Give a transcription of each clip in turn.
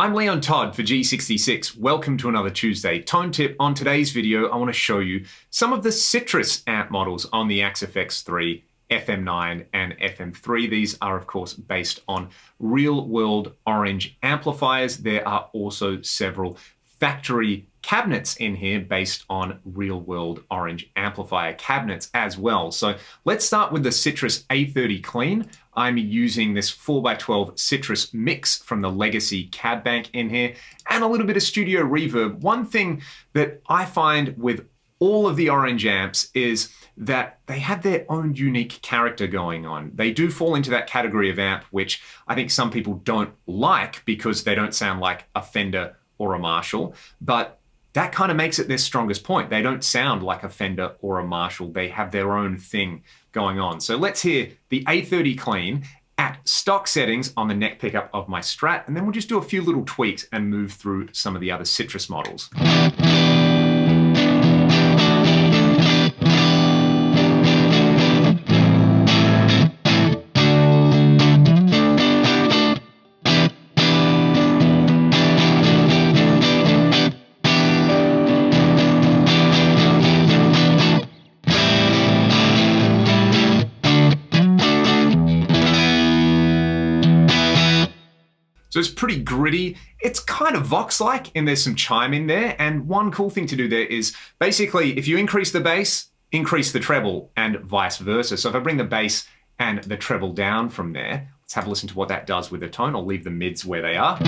I'm Leon Todd for G66. Welcome to another Tuesday Tone Tip. On today's video, I want to show you some of the citrus amp models on the Axe FX3, FM9 and FM3. These are of course based on real-world orange amplifiers. There are also several factory cabinets in here based on real-world orange amplifier cabinets as well. So let's start with the Citrus A30 Clean. I'm using this 4x12 Citrus mix from the Legacy Cab Bank in here, and a little bit of studio reverb. One thing that I find with all of the orange amps is that they have their own unique character going on. They do fall into that category of amp which I think some people don't like because they don't sound like a Fender or a Marshall, but that kind of makes it their strongest point. They don't sound like a Fender or a Marshall. They have their own thing going on. So let's hear the A30 Clean at stock settings on the neck pickup of my Strat, and then we'll just do a few little tweaks and move through some of the other Citrus models. So it's pretty gritty. It's kind of Vox-like, and there's some chime in there. And one cool thing to do there is basically if you increase the bass, increase the treble and vice versa. So if I bring the bass and the treble down from there, let's have a listen to what that does with the tone. I'll leave the mids where they are.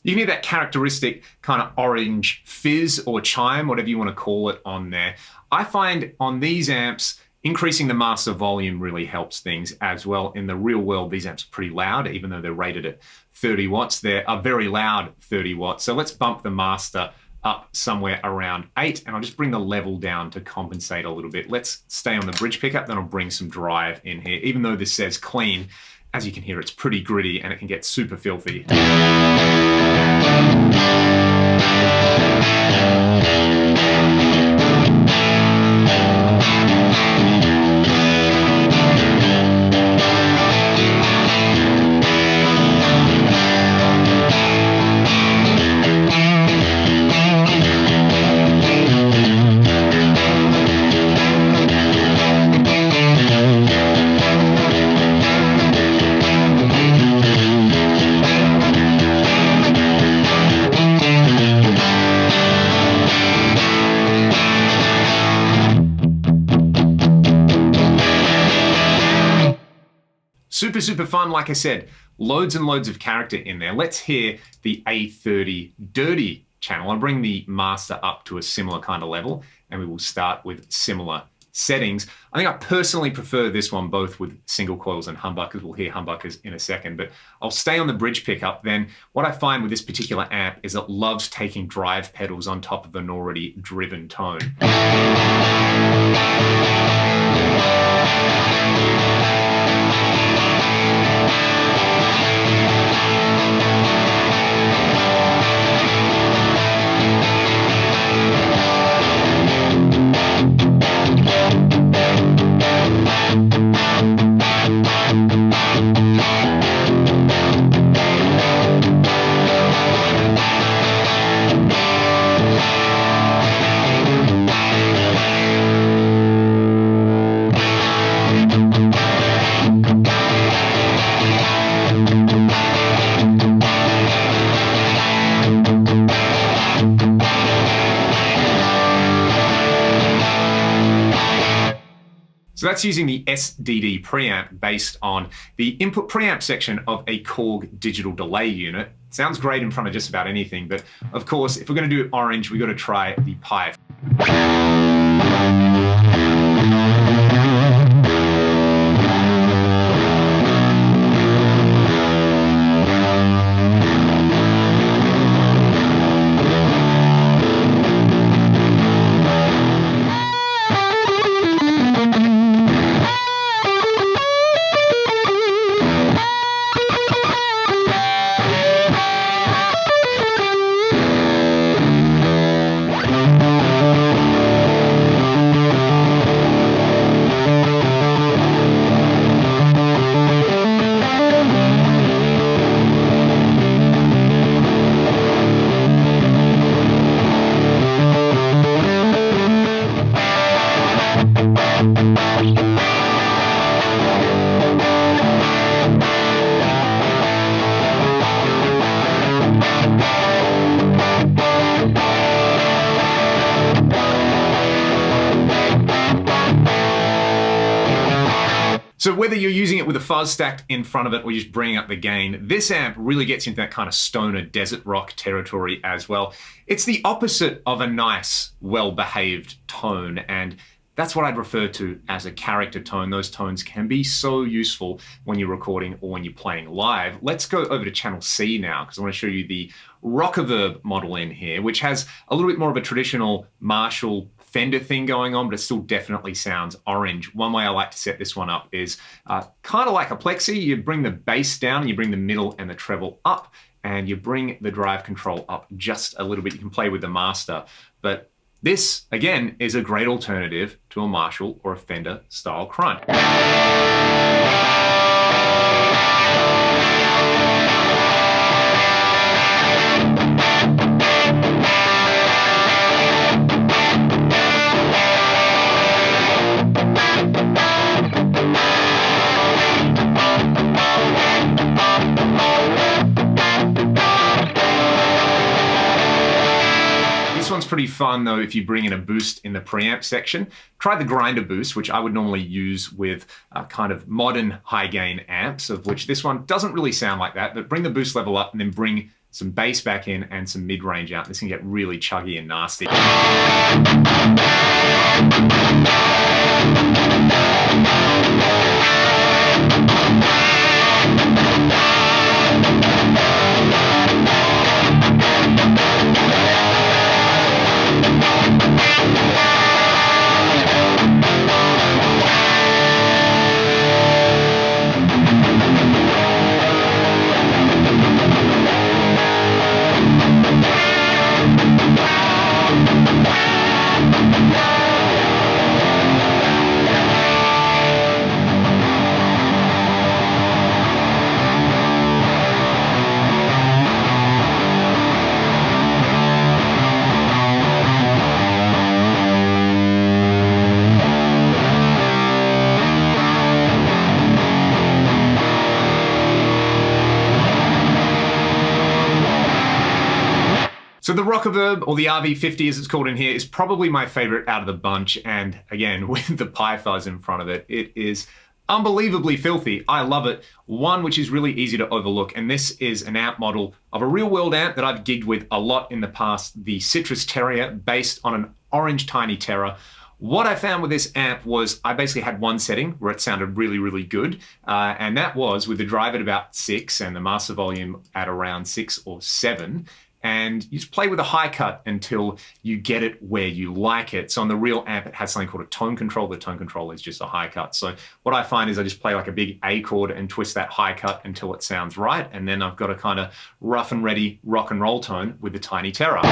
You can hear that characteristic kind of orange fizz or chime, whatever you want to call it, on there. I find on these amps, increasing the master volume really helps things as well. In the real world, these amps are pretty loud, even though they're rated at 30 watts. They're a very loud 30 watts. So let's bump the master up somewhere around 8, and I'll just bring the level down to compensate a little bit. Let's stay on the bridge pickup, then I'll bring some drive in here. Even though this says clean, as you can hear, it's pretty gritty and it can get super filthy. Super fun, like I said, loads and loads of character in there. Let's hear the A30 Dirty channel. I'll bring the master up to a similar kind of level, and we will start with similar settings. I think I personally prefer this one both with single coils and humbuckers. We'll hear humbuckers in a second, but I'll stay on the bridge pickup. Then what I find with this particular amp is it loves taking drive pedals on top of an already driven tone. So that's using the SDD preamp based on the input preamp section of a Korg digital delay unit. Sounds great in front of just about anything, but of course, if we're going to do orange, we've got to try the Pi. So whether you're using it with a fuzz stacked in front of it or just bringing up the gain, this amp really gets into that kind of stoner desert rock territory as well. It's the opposite of a nice, well-behaved tone, and that's what I'd refer to as a character tone. Those tones can be so useful when you're recording or when you're playing live. Let's go over to channel C now, because I want to show you the Rockaverb model in here, which has a little bit more of a traditional Marshall Fender thing going on, but it still definitely sounds orange. One way I like to set this one up is kind of like a plexi. You bring the bass down and you bring the middle and the treble up, and you bring the drive control up just a little bit. You can play with the master, but this, again, is a great alternative to a Marshall or a Fender style crunch. This one's pretty fun though if you bring in a boost in the preamp section. Try the grinder boost, which I would normally use with kind of modern high gain amps, of which this one doesn't really sound like that, but bring the boost level up and then bring some bass back in and some mid-range out. This can get really chuggy and nasty. So the Rockaverb, or the RV50 as it's called in here, is probably my favorite out of the bunch. And again, with the Pi Fuzz in front of it, it is unbelievably filthy. I love it. One which is really easy to overlook, and this is an amp model of a real world amp that I've gigged with a lot in the past, the Citrus Terrier, based on an orange Tiny Terror. What I found with this amp was I basically had one setting where it sounded really, really good. And that was with the drive at about 6 and the master volume at around 6 or 7. And you just play with a high cut until you get it where you like it. So on the real amp, it has something called a tone control. The tone control is just a high cut. So what I find is I just play like a big A chord and twist that high cut until it sounds right. And then I've got a kind of rough and ready rock and roll tone with the Tiny Terror.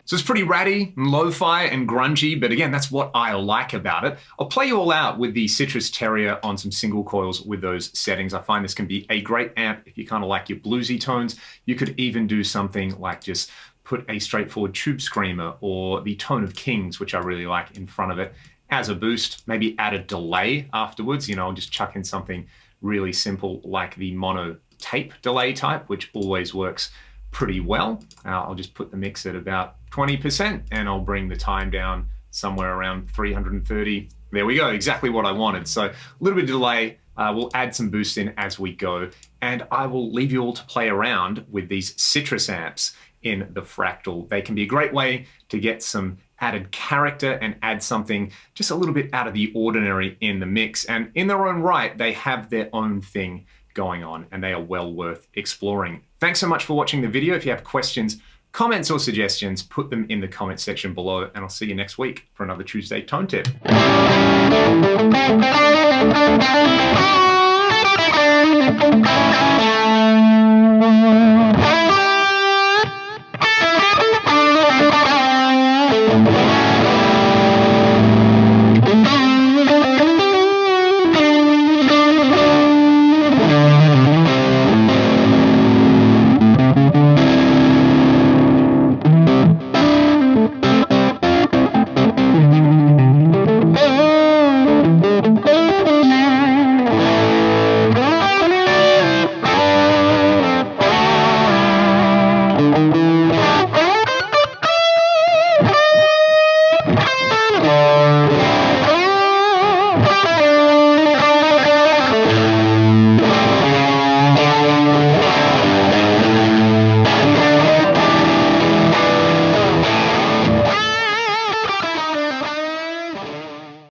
So it's pretty ratty and lo-fi and grungy, but again, that's what I like about it. I'll play you all out with the Citrus Terrier on some single coils with those settings. I find this can be a great amp if you kind of like your bluesy tones. You could even do something like just put a straightforward tube screamer or the Tone of Kings, which I really like, in front of it as a boost. Maybe add a delay afterwards. You know, I'll just chuck in something really simple like the mono tape delay type, which always works pretty well. I'll just put the mix at about 20% and I'll bring the time down somewhere around 330. There we go, exactly what I wanted. So a little bit of delay, we'll add some boost in as we go, and I will leave you all to play around with these Citrus amps in the Fractal. They can be a great way to get some added character and add something just a little bit out of the ordinary in the mix. And in their own right, they have their own thing going on and they are well worth exploring. Thanks so much for watching the video. If you have questions, comments or suggestions, put them in the comment section below, and I'll see you next week for another Tuesday Tone Tip.